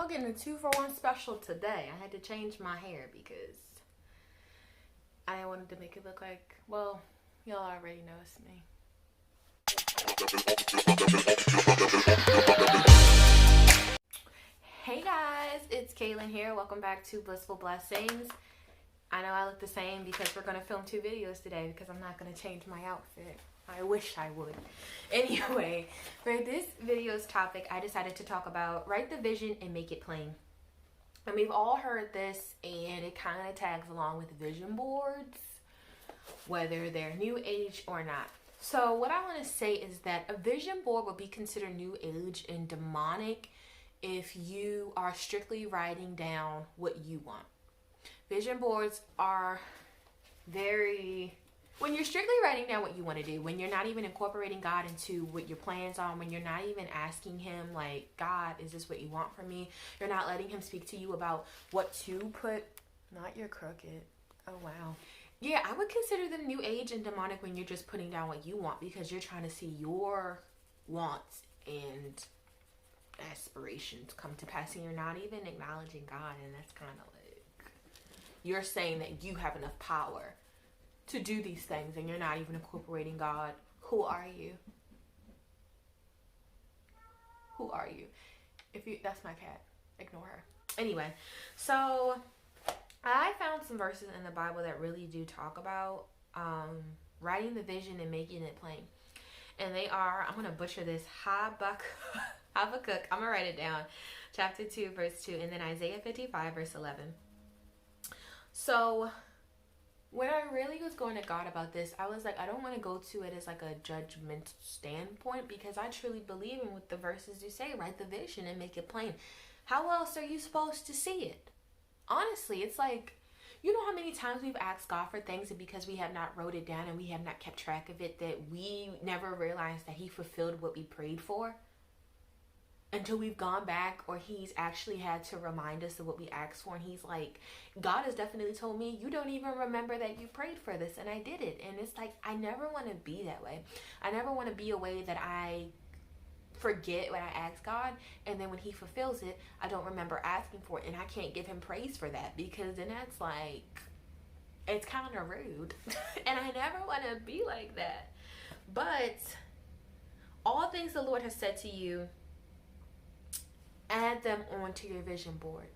y'all getting a 2-for-1 special today. I had to change my hair because I wanted to make it look like, well, y'all already know it's me. Hey guys, it's Kaylin here. Welcome back to Blissful Blessings. I know I look the same because we're going to film 2 videos today because I'm not going to change my outfit. I wish I would. Anyway, for this video's topic, I decided to talk about write the vision and make it plain. And we've all heard this, and it kind of tags along with vision boards, whether they're new age or not. So what I want to say is that a vision board would be considered new age and demonic if you are strictly writing down what you want. Vision boards are when you're strictly writing down what you want to do, when you're not even incorporating God into what your plans are, when you're not even asking him like, God, is this what you want from me? You're not letting him speak to you about what to put. Not your crooked. Oh, wow. Yeah, I would consider them new age and demonic when you're just putting down what you want because you're trying to see your wants and aspirations come to pass, and you're not even acknowledging God, and that's kind of like you're saying that you have enough power to do these things, and you're not even incorporating God. Who are you? Who are you? That's my cat. Ignore her. Anyway, so I found some verses in the Bible that really do talk about writing the vision and making it plain. And they are, I'm going to butcher this, Habakkuk. I'm going to write it down. Chapter 2, verse 2, and then Isaiah 55, verse 11. So when I really was going to God about this, I was like, I don't want to go to it as like a judgmental standpoint because I truly believe in what the verses do say. Write the vision and make it plain. How else are you supposed to see it? Honestly, it's like, you know how many times we've asked God for things, and because we have not wrote it down and we have not kept track of it, that we never realized that he fulfilled what we prayed for until we've gone back, or he's actually had to remind us of what we asked for. And he's like, God has definitely told me, you don't even remember that you prayed for this, and I did it. And it's like, I never want to be that way. I never want to be a way that I forget what I asked God, and then when he fulfills it, I don't remember asking for it, and I can't give him praise for that, because then that's like, it's kind of rude. And I never want to be like that. But all things the Lord has said to you, add them onto your vision board.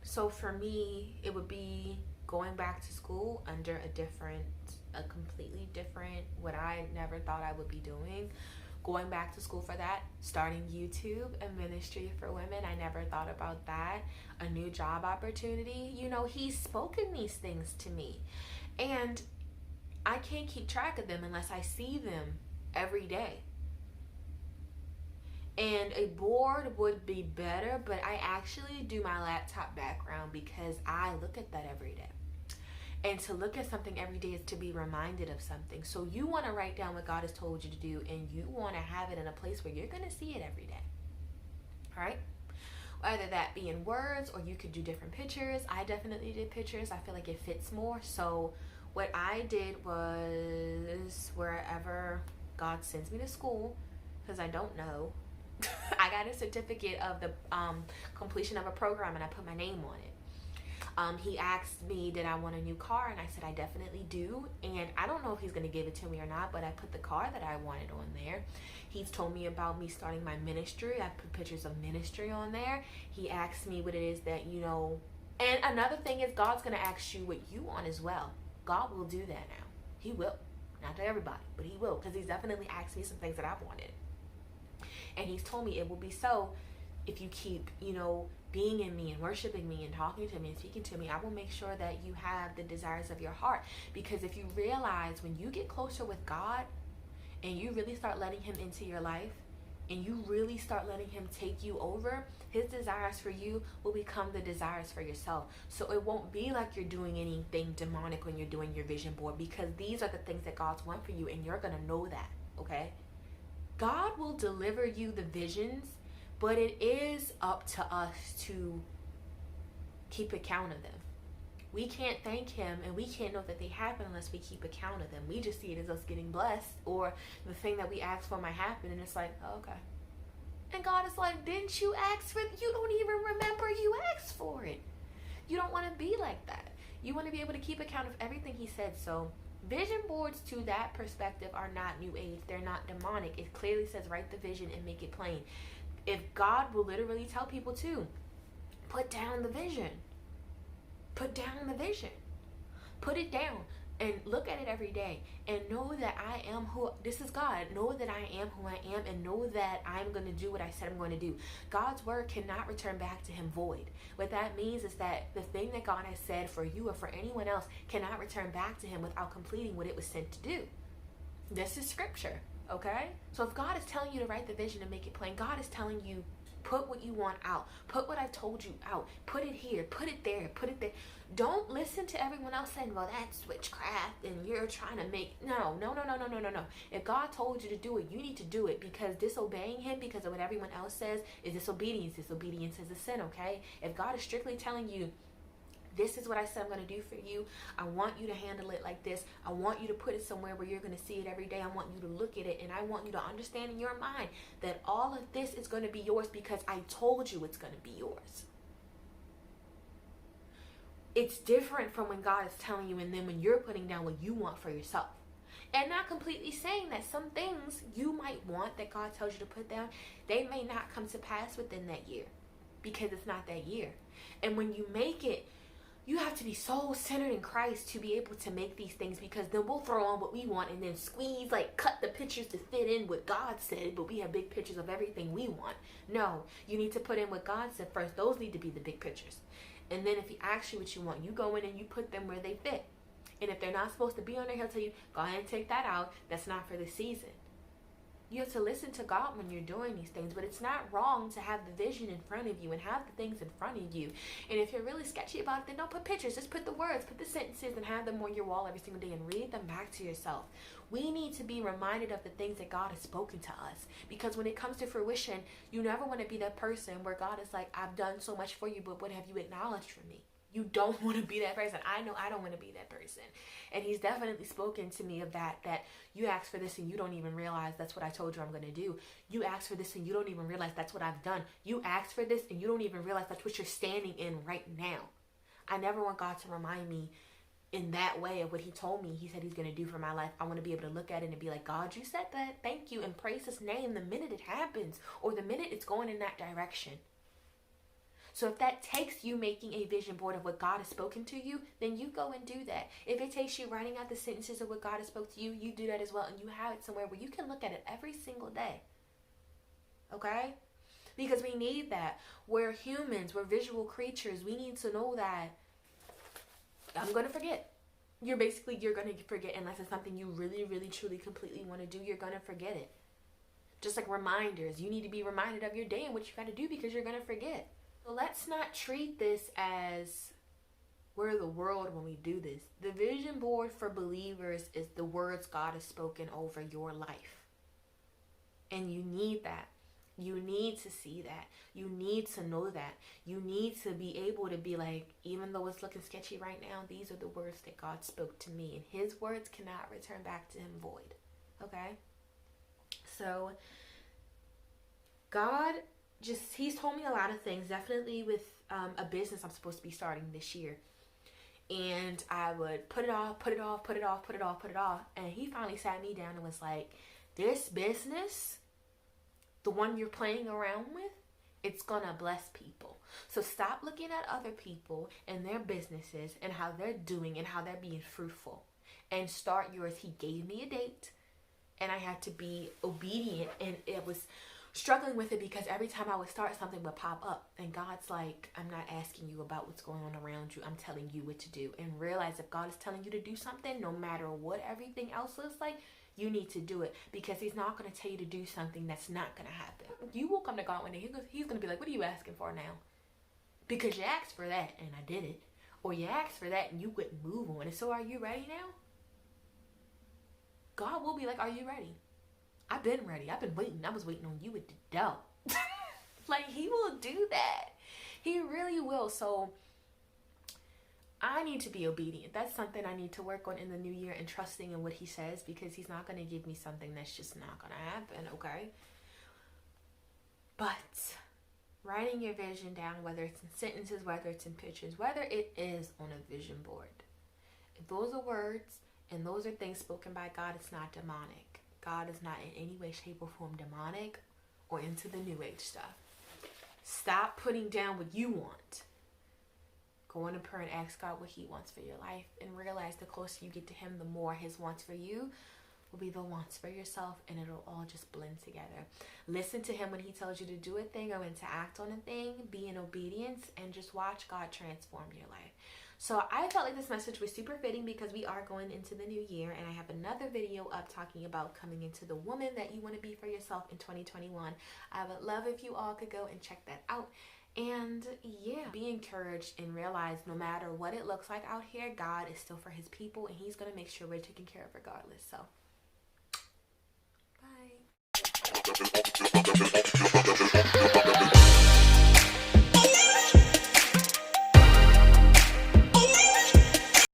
So for me, it would be going back to school under a completely different, what I never thought I would be doing. Going back to school for that, starting YouTube and ministry for women. I never thought about that. A new job opportunity. You know, he's spoken these things to me. And I can't keep track of them unless I see them every day. And a board would be better, but I actually do my laptop background because I look at that every day. And to look at something every day is to be reminded of something. So you want to write down what God has told you to do, and you want to have it in a place where you're going to see it every day. All right? Whether that be in words, or you could do different pictures. I definitely did pictures. I feel like it fits more. So what I did was, wherever God sends me to school, because I don't know, I got a certificate of the completion of a program, and I put my name on it. He asked me, did I want a new car? And I said, I definitely do. And I don't know if he's going to give it to me or not, but I put the car that I wanted on there. He's told me about me starting my ministry. I put pictures of ministry on there. He asked me what it is that, you know, and another thing is God's going to ask you what you want as well. God will do that now. He will. Not to everybody, but he will, because he's definitely asked me some things that I've wanted. And he's told me it will be so if you keep, you know, being in me and worshiping me and talking to me and speaking to me. I will make sure that you have the desires of your heart. Because if you realize when you get closer with God and you really start letting him into your life and you really start letting him take you over, his desires for you will become the desires for yourself. So it won't be like you're doing anything demonic when you're doing your vision board, because these are the things that God's want for you, and you're going to know that, okay? God will deliver you the visions, but it is up to us to keep account of them. We can't thank him, and we can't know that they happen unless we keep account of them. We just see it as us getting blessed, or the thing that we asked for might happen, and it's like, oh, okay. And God is like, didn't you ask for it? You don't even remember you asked for it. You don't want to be like that. You want to be able to keep account of everything he said. So vision boards to that perspective are not new age. They're not demonic. It clearly says write the vision and make it plain. If God will literally tell people to put down the vision. Put down the vision. Put it down and look at it every day and know that I am who, this is God. Know that I am who I am and know that I'm going to do what I said I'm going to do. God's word cannot return back to him void. What that means is that the thing that God has said for you or for anyone else cannot return back to him without completing what it was sent to do. This is scripture, okay? So if God is telling you to write the vision and make it plain, God is telling you, put what you want out. Put what I told you out. Put it here. Put it there. Put it there. Don't listen to everyone else saying, well, that's witchcraft and you're trying to make... No. If God told you to do it, you need to do it, because disobeying him because of what everyone else says is disobedience. Disobedience is a sin, okay? If God is strictly telling you, this is what I said I'm going to do for you. I want you to handle it like this. I want you to put it somewhere where you're going to see it every day. I want you to look at it, and I want you to understand in your mind that all of this is going to be yours because I told you it's going to be yours. It's different from when God is telling you and then when you're putting down what you want for yourself. And not completely saying that some things you might want that God tells you to put down, they may not come to pass within that year because it's not that year. And when you make it, you have to be so centered in Christ to be able to make these things, because then we'll throw on what we want and then squeeze, like cut the pictures to fit in what God said, but we have big pictures of everything we want. No, you need to put in what God said first. Those need to be the big pictures. And then if he asks you what you want, you go in and you put them where they fit. And if they're not supposed to be on there, he'll tell you, go ahead and take that out. That's not for the season. You have to listen to God when you're doing these things, but it's not wrong to have the vision in front of you and have the things in front of you. And if you're really sketchy about it, then don't put pictures. Just put the words, put the sentences, and have them on your wall every single day and read them back to yourself. We need to be reminded of the things that God has spoken to us, because when it comes to fruition, you never want to be that person where God is like, I've done so much for you, but what have you acknowledged from me? You don't want to be that person. I know I don't want to be that person. And he's definitely spoken to me of that you ask for this and you don't even realize that's what I told you I'm going to do. You ask for this and you don't even realize that's what I've done. You ask for this and you don't even realize that's what you're standing in right now. I never want God to remind me in that way of what he told me he said he's going to do for my life. I want to be able to look at it and be like, God, you said that. Thank you. And praise his name the minute it happens or the minute it's going in that direction. So if that takes you making a vision board of what God has spoken to you, then you go and do that. If it takes you writing out the sentences of what God has spoke to you, you do that as well. And you have it somewhere where you can look at it every single day. Okay? Because we need that. We're humans. We're visual creatures. We need to know that I'm going to forget. You're going to forget unless it's something you really, really, truly, completely want to do. You're going to forget it. Just like reminders. You need to be reminded of your day and what you got to do because you're going to forget. So let's not treat this as we're the world when we do this. The vision board for believers is the words God has spoken over your life. And you need that. You need to see that. You need to know that. You need to be able to be like, even though it's looking sketchy right now, these are the words that God spoke to me. And his words cannot return back to him void. Okay? So, God... he's told me a lot of things, definitely with a business I'm supposed to be starting this year. And I would put it off. And he finally sat me down and was like, this business, the one you're playing around with, it's gonna bless people. So stop looking at other people and their businesses and how they're doing and how they're being fruitful. And start yours. He gave me a date and I had to be obedient, and it was struggling with it because every time I would start, something would pop up. And God's like, I'm not asking you about what's going on around you. I'm telling you what to do. And realize if God is telling you to do something, no matter what everything else looks like, you need to do it, because he's not going to tell you to do something that's not going to happen. You will come to God one day. He's going to be like, what are you asking for now? Because you asked for that and I did it. Or you asked for that and you wouldn't move on. And so are you ready now? God will be like, are you ready? I've been ready. I've been waiting. I was waiting on you with the dough. Like, he will do that. He really will. So I need to be obedient. That's something I need to work on in the new year, and trusting in what he says, because he's not going to give me something that's just not going to happen, okay? But writing your vision down, whether it's in sentences, whether it's in pictures, whether it is on a vision board, if those are words and those are things spoken by God, it's not demonic. God is not in any way, shape, or form demonic or into the new age stuff. Stop putting down what you want. Go into prayer and ask God what he wants for your life, and realize the closer you get to him, the more his wants for you will be the wants for yourself, and it'll all just blend together. Listen to him when he tells you to do a thing or when to act on a thing. Be in obedience and just watch God transform your life. So I felt like this message was super fitting because we are going into the new year, and I have another video up talking about coming into the woman that you want to be for yourself in 2021. I would love if you all could go and check that out. And yeah, be encouraged and realize no matter what it looks like out here, God is still for his people, and he's going to make sure we're taken care of regardless. So bye.